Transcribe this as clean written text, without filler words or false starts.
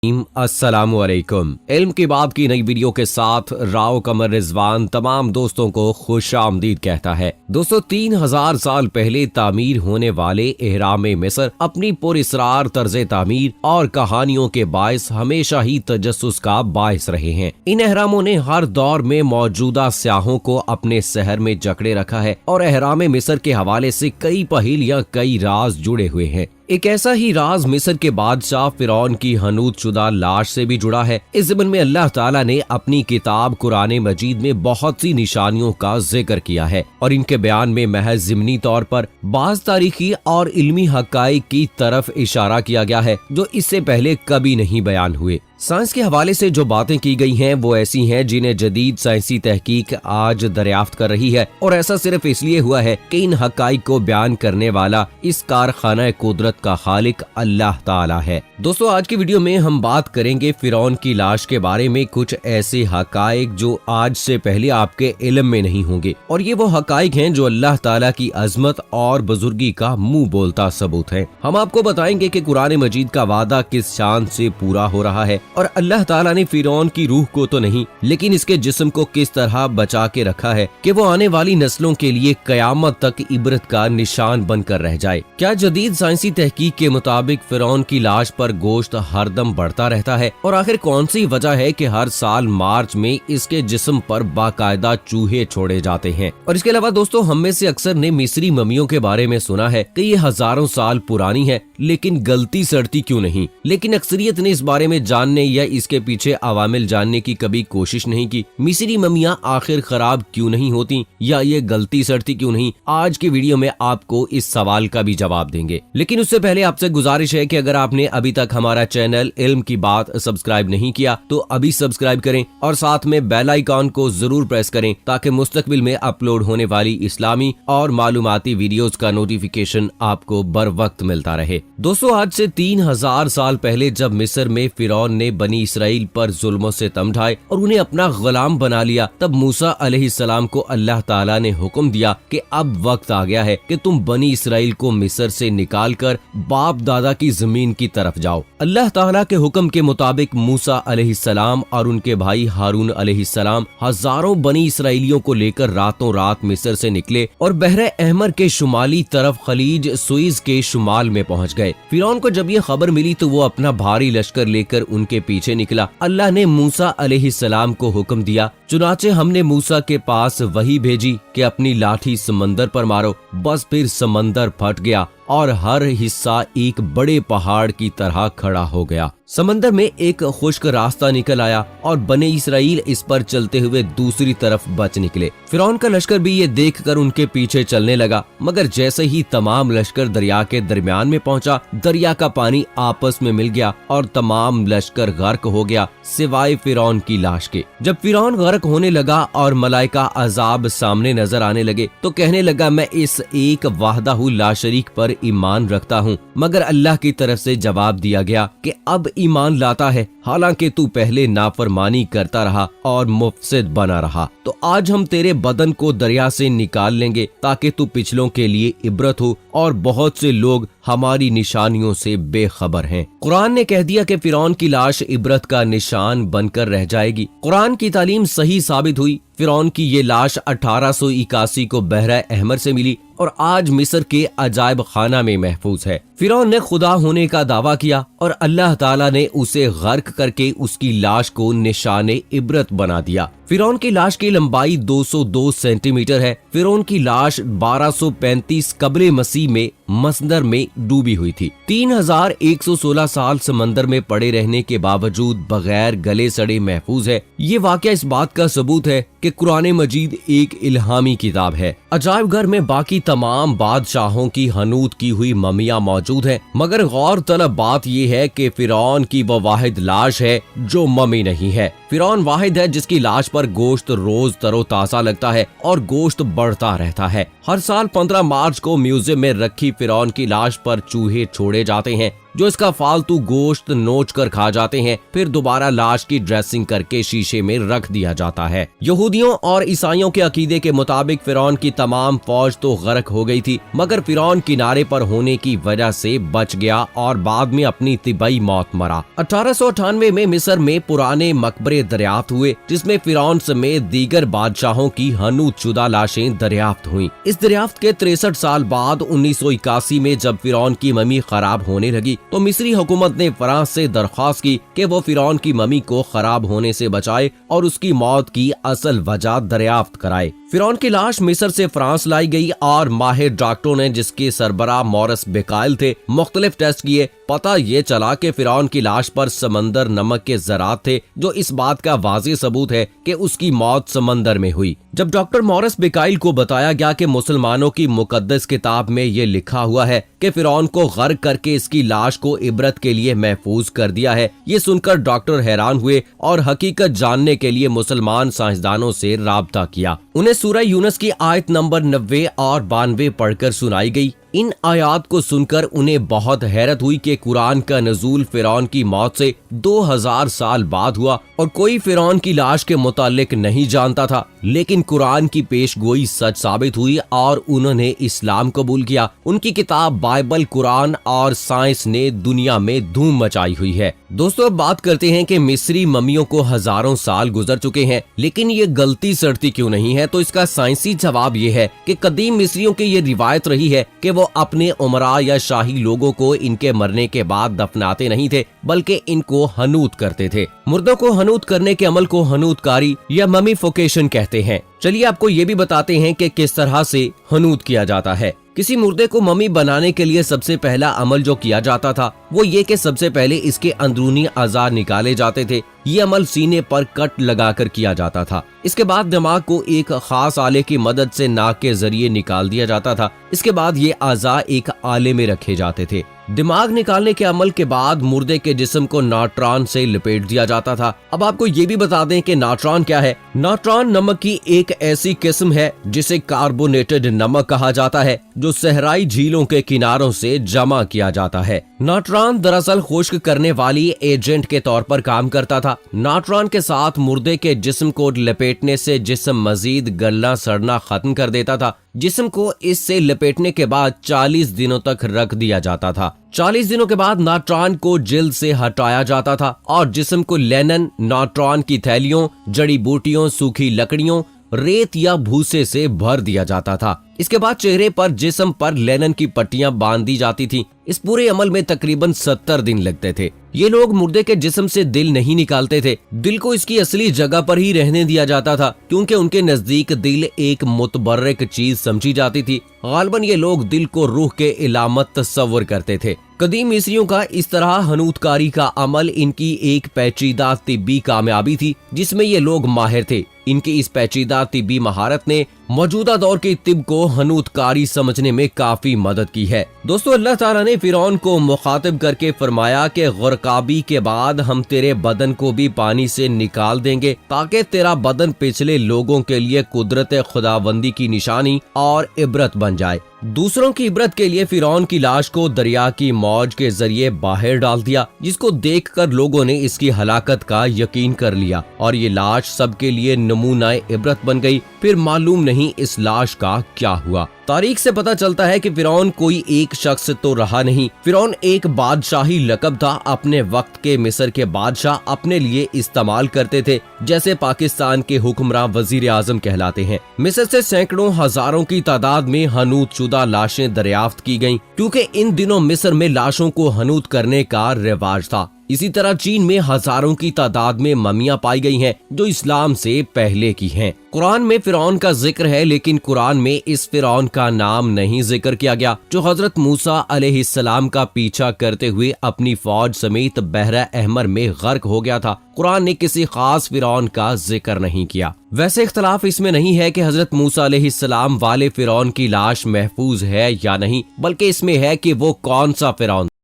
अस्सलामु अलैकुम। इल्म की बात की नई वीडियो के साथ राव कमर रिजवान तमाम दोस्तों को खुश आमदीद कहता है। दोस्तों 3000 साल पहले तामीर होने वाले एहराम मिस्र अपनी पुरअसरार तर्ज तामीर और कहानियों के बायस हमेशा ही तजस्सुस का बायस रहे हैं। इन एहरामों ने हर दौर में मौजूदा स्याहों को अपने शहर में जकड़े रखा है और एहराम मिस्र के हवाले से कई पहेलियां, कई राज जुड़े हुए हैं। एक ऐसा ही राज मिस्र के बादशाह फिरौन की हनूत शुदा लाश से भी जुड़ा है। इस ज़िम्न में अल्लाह ताला ने अपनी किताब कुरान मजीद में बहुत सी निशानियों का जिक्र किया है और इनके बयान में महज ज़िमनी तौर पर बाज़ तारीखी और इल्मी हक़ाइक़ की तरफ इशारा किया गया है जो इससे पहले कभी नहीं बयान हुए। साइंस के हवाले से जो बातें की गई हैं वो ऐसी हैं जिन्हें जदीद साइंसी तहकीक आज दरियाफ्त कर रही है और ऐसा सिर्फ इसलिए हुआ है कि इन हक़ाइक़ को बयान करने वाला इस कारखाना कुदरत का खालिक अल्लाह ताला है। दोस्तों आज की वीडियो में हम बात करेंगे फिरौन की लाश के बारे में, कुछ ऐसे हक़ाइक़ जो आज से पहले आपके इल्म में नहीं होंगे और ये वो हक़ाइक़ हैं जो अल्लाह ताला की अजमत और बुजुर्गी का मुंह बोलता सबूत है। हम आपको बताएंगे कि कुरान मजीद का वादा किस शान से पूरा हो रहा है और अल्लाह ताला ने फिरौन की रूह को तो नहीं लेकिन इसके जिस्म को किस तरह बचा के रखा है कि वो आने वाली नस्लों के लिए कयामत तक इबरत का निशान बनकर रह जाए। क्या जदीद साइंसी तहकीक के मुताबिक फिरौन की लाश पर गोश्त हरदम बढ़ता रहता है और आखिर कौन सी वजह है कि हर साल मार्च में इसके जिस्म पर बाकायदा चूहे छोड़े जाते हैं। और इसके अलावा दोस्तों हम में से अक्सर ने मिस्री मम्मियों के बारे में सुना है कि ये हजारों साल पुरानी है लेकिन गलती सड़ती क्यों नहीं, लेकिन अक्सरियत ने इस बारे में जानने या इसके पीछे अवामिल जानने की कभी कोशिश नहीं की। मिस्री मम्मियां आखिर खराब क्यों नहीं होती या ये गलती सड़ती क्यों नहीं, आज की वीडियो में आपको इस सवाल का भी जवाब देंगे। लेकिन उससे पहले आपसे गुजारिश है कि अगर आपने अभी तक हमारा चैनल इल्म की बात सब्सक्राइब नहीं किया तो अभी सब्सक्राइब करें और साथ में बेल आइकॉन को जरूर प्रेस करें ताकि मुस्तकबिल में अपलोड होने वाली इस्लामी और मालूमाती वीडियोस का नोटिफिकेशन आपको बर वक्त मिलता रहे। दोस्तों आज से 3000 साल पहले जब मिस्र में फिरौन ने बनी इसराइल पर जुल्मों से तम ढाए और उन्हें अपना गुलाम बना लिया, तब मूसा अलैहिस्सलाम को अल्लाह ताला ने हुक्म दिया कि अब वक्त आ गया है कि तुम बनी इसराइल को मिस्र से निकाल कर बाप दादा की जमीन की तरफ जाओ। अल्लाह ताला के हुक्म के मुताबिक मूसा अलैहिस्सलाम और उनके भाई हारून अलैहिस्सलाम हजारों बनी इसराइलियों को लेकर रातों रात मिस्र से निकले और बहरे अहमर के शुमाली तरफ खलीज सुइज के शुमाल में पहुंच गए। फिरौन को जब ये खबर मिली तो वो अपना भारी लश्कर लेकर उनके पीछे निकला। अल्लाह ने मूसा अलैहिस्सलाम को हुक्म दिया, चुनाचे हमने मूसा के पास वही भेजी कि अपनी लाठी समंदर पर मारो। बस फिर समंदर फट गया और हर हिस्सा एक बड़े पहाड़ की तरह खड़ा हो गया। समंदर में एक खुश्क रास्ता निकल आया और बने इसराइल इस पर चलते हुए दूसरी तरफ बच निकले। फिरौन का लश्कर भी ये देखकर उनके पीछे चलने लगा, मगर जैसे ही तमाम लश्कर दरिया के दरमियान में पहुंचा, दरिया का पानी आपस में मिल गया और तमाम लश्कर गर्क हो गया सिवाय फिरौन की लाश के। जब फिरौन गर्क होने लगा और मलाइका अजाब सामने नजर आने लगे तो कहने लगा, मैं इस एक वाहदाहु ला शरीक पर ईमान रखता हूँ। मगर अल्लाह की तरफ से जवाब दिया गया कि अब ईमान लाता है, हालांकि तू पहले नाफरमानी करता रहा और मुफसिद बना रहा। तो आज हम तेरे बदन को दरिया से निकाल लेंगे ताकि तू पिछलों के लिए इबरत हो और बहुत से लोग हमारी निशानियों से बेखबर हैं। कुरान ने कह दिया कि फिरौन की लाश इबरत का निशान बनकर रह जाएगी। कुरान की तालीम सही साबित हुई। फिरौन की ये लाश 1881 को बहरा अहमर से मिली और आज मिस्र के अजायब खाना में महफूज है। फिरौन ने खुदा होने का दावा किया और अल्लाह ताला ने उसे गर्क करके उसकी लाश को निशाने इबरत बना दिया। फिरौन की लाश की लंबाई 202 सेंटीमीटर है। फिरौन की लाश 1235 कब्र मसीह में मसदर में डूबी हुई थी। 3116 साल समंदर में पड़े रहने के बावजूद बगैर गले सड़े महफूज है। ये वाकया इस बात का सबूत है कि कुरान मजीद एक इल्हामी किताब है। अजायब घर में बाकी तमाम बादशाहों की हनूत की हुई ममियां मौजूद है, मगर गौर तलब बात यह है कि फिरौन की वो वाहिद लाश है जो ममी नहीं है। फिरौन वाहिद है जिसकी लाश पर गोश्त रोज तरोताजा लगता है और गोश्त बढ़ता रहता है। हर साल 15 मार्च को म्यूजियम में रखी फिरौन की लाश पर चूहे छोड़े जाते हैं। जो इसका फालतू गोश्त नोच कर खा जाते हैं, फिर दोबारा लाश की ड्रेसिंग करके शीशे में रख दिया जाता है। यहूदियों और ईसाइयों के अकीदे के मुताबिक फिरौन की तमाम फौज तो गर्क हो गई थी, मगर फिरौन किनारे पर होने की वजह से बच गया और बाद में अपनी तिबई मौत मरा। 1898 में मिस्र में पुराने मकबरे दरियाफ्त हुए, जिसमें फिरौन समेत दीगर बादशाहों की हनूतशुदा लाशें दरियाफ्त हुई। इस दरियाफ्त के 63 साल बाद 1981 में जब फिरौन की ममी खराब होने लगी तो मिस्री हुकूमत ने फ्रांस से दरख्वास्त की कि वो फिरौन की ममी को खराब होने से बचाए और उसकी मौत की असल वजह दरियाफ्त कराए। फिरौन की लाश मिस्र से फ्रांस लाई गई और माहिर डॉक्टरों ने, जिसके सरबराह मॉरिस बेकाइल थे, मुख्तलिफ टेस्ट किए। पता ये चला कि फिरौन की लाश पर समंदर नमक के ज़रात थे, जो इस बात का वाज़ेह सबूत है कि उसकी मौत समंदर में हुई। जब डॉक्टर मॉरिस बेकाइल को बताया गया कि मुसलमानों की मुकद्दस किताब में ये लिखा हुआ है कि फिरौन को गर्क करके इसकी लाश को इबरत के लिए महफूज कर दिया है, ये सुनकर डॉक्टर हैरान हुए और हकीकत जानने के लिए मुसलमान साइंसदानों से राब्ता किया। उन्हें सूरह यूनुस की आयत नंबर 90 और 92 पढ़कर सुनाई गई। इन आयात को सुनकर उन्हें बहुत हैरत हुई कि कुरान का नज़ूल फिरौन की मौत से 2000 साल बाद हुआ और कोई फिरौन की लाश के मुतालिक नहीं जानता था, लेकिन कुरान की पेशगोई सच साबित हुई और उन्होंने इस्लाम कबूल किया। उनकी किताब बाइबल, कुरान और साइंस ने दुनिया में धूम मचाई हुई है। दोस्तों, अब बात करते हैं कि मिस्री मम्मियों को हजारों साल गुजर चुके हैं, लेकिन ये गलती सड़ती क्यों नहीं है? तो इसका साइंसी जवाब ये है कि कदीम मिस्रियों की ये रिवायत रही है कि वो अपने उमरा या शाही लोगों को इनके मरने के बाद दफनाते नहीं थे, बल्कि इनको हनूत करते थे। मुर्दों को हनूत करने के अमल को हनूतकारी या ममीफिकेशन कहते हैं। चलिए आपको ये भी बताते हैं कि किस तरह से हनूत किया जाता है। किसी मुर्दे को मम्मी बनाने के लिए सबसे पहला अमल जो किया जाता था वो ये कि सबसे पहले इसके अंदरूनी अज़ा निकाले जाते थे। ये अमल सीने पर कट लगाकर किया जाता था। इसके बाद दिमाग को एक खास आले की मदद से नाक के जरिए निकाल दिया जाता था। इसके बाद ये अज़ा एक आले में रखे जाते थे। दिमाग निकालने के अमल के बाद मुर्दे के जिस्म को नाट्रॉन से लपेट दिया जाता था। अब आपको ये भी बता दें कि नाट्रॉन क्या है। नाट्रॉन नमक की एक ऐसी किस्म है जिसे कार्बोनेटेड नमक कहा जाता है, जो सहराई झीलों के किनारों से जमा किया जाता है। नाट्रॉन दरअसल खुश्क करने वाली एजेंट के तौर पर काम करता था। नाट्रॉन के साथ मुर्दे के जिस्म को लपेटने से जिस्म मजीद गलना सड़ना खत्म कर देता था। जिस्म को इससे लपेटने के बाद 40 दिनों तक रख दिया जाता था। 40 दिनों के बाद नाट्रॉन को जिल्द से हटाया जाता था और जिस्म को लेनन, नाट्रॉन की थैलियों, जड़ी बूटियों, सूखी लकड़ियों, रेत या भूसे से भर दिया जाता था। इसके बाद चेहरे पर जिस्म पर लेनन की पट्टियां बांध दी जाती थी। इस पूरे अमल में तकरीबन 70 दिन लगते थे। ये लोग मुर्दे के जिस्म से दिल नहीं निकालते थे। दिल को इसकी असली जगह पर ही रहने दिया जाता था, क्योंकि उनके नजदीक दिल एक मुतबर्रिक चीज समझी जाती थी। गालिबन ये लोग दिल को रूह के इलामत तस्वर करते थे। कदीम मिस्रियों का इस तरह हनूतकारी का अमल इनकी एक पेचीदा तिब्बी कामयाबी थी, जिसमें ये लोग माहिर थे। इनकी इस पेचीदा तिब्बी महारत ने मौजूदा दौर की तिब को हनूतकारी समझने में काफी मदद की है। दोस्तों, अल्लाह ताला ने फिरौन को मुखातिब करके फरमाया कि ग़रक़ाबी के बाद हम तेरे बदन को भी पानी से निकाल देंगे, ताकि तेरा बदन पिछले लोगों के लिए कुदरत खुदाबंदी की निशानी और इबरत बन जाए। दूसरों की इबरत के लिए फिरौन की लाश को दरिया की मौज के जरिए बाहर डाल दिया, जिसको देखकर लोगों ने इसकी हलाकत का यकीन कर लिया और ये लाश सबके लिए नमूना इबरत बन गई। फिर मालूम नहीं इस लाश का क्या हुआ। तारीख से पता चलता है कि फिरौन कोई एक शख्स तो रहा नहीं। फिरौन एक बादशाही लकब था। अपने वक्त के मिस्र के बादशाह अपने लिए इस्तेमाल करते थे, जैसे पाकिस्तान के हुक्मरान वजीर आजम कहलाते हैं। मिस्र से सैकड़ों हजारों की तादाद में हनूतशुदा लाशें दरियाफ्त की गईं, क्योंकि इन दिनों मिस्र में लाशों को हनूत करने का रिवाज था। इसी तरह चीन में हजारों की तादाद में ममियां पाई गई हैं, जो इस्लाम से पहले की हैं। कुरान में फिरौन का जिक्र है, लेकिन कुरान में इस फिरौन का नाम नहीं जिक्र किया गया, जो हजरत मूसा अलैहिस्सलाम का पीछा करते हुए अपनी फौज समेत बहरा अहमर में गर्क हो गया था। कुरान ने किसी खास फिरौन का जिक्र नहीं किया। वैसे इख्तलाफ इसमें नहीं है कि हजरत मूसा अलैहिस्सलाम वाले फिरौन की लाश महफूज है या नहीं, बल्कि इसमें है कि वो कौन सा फिरौन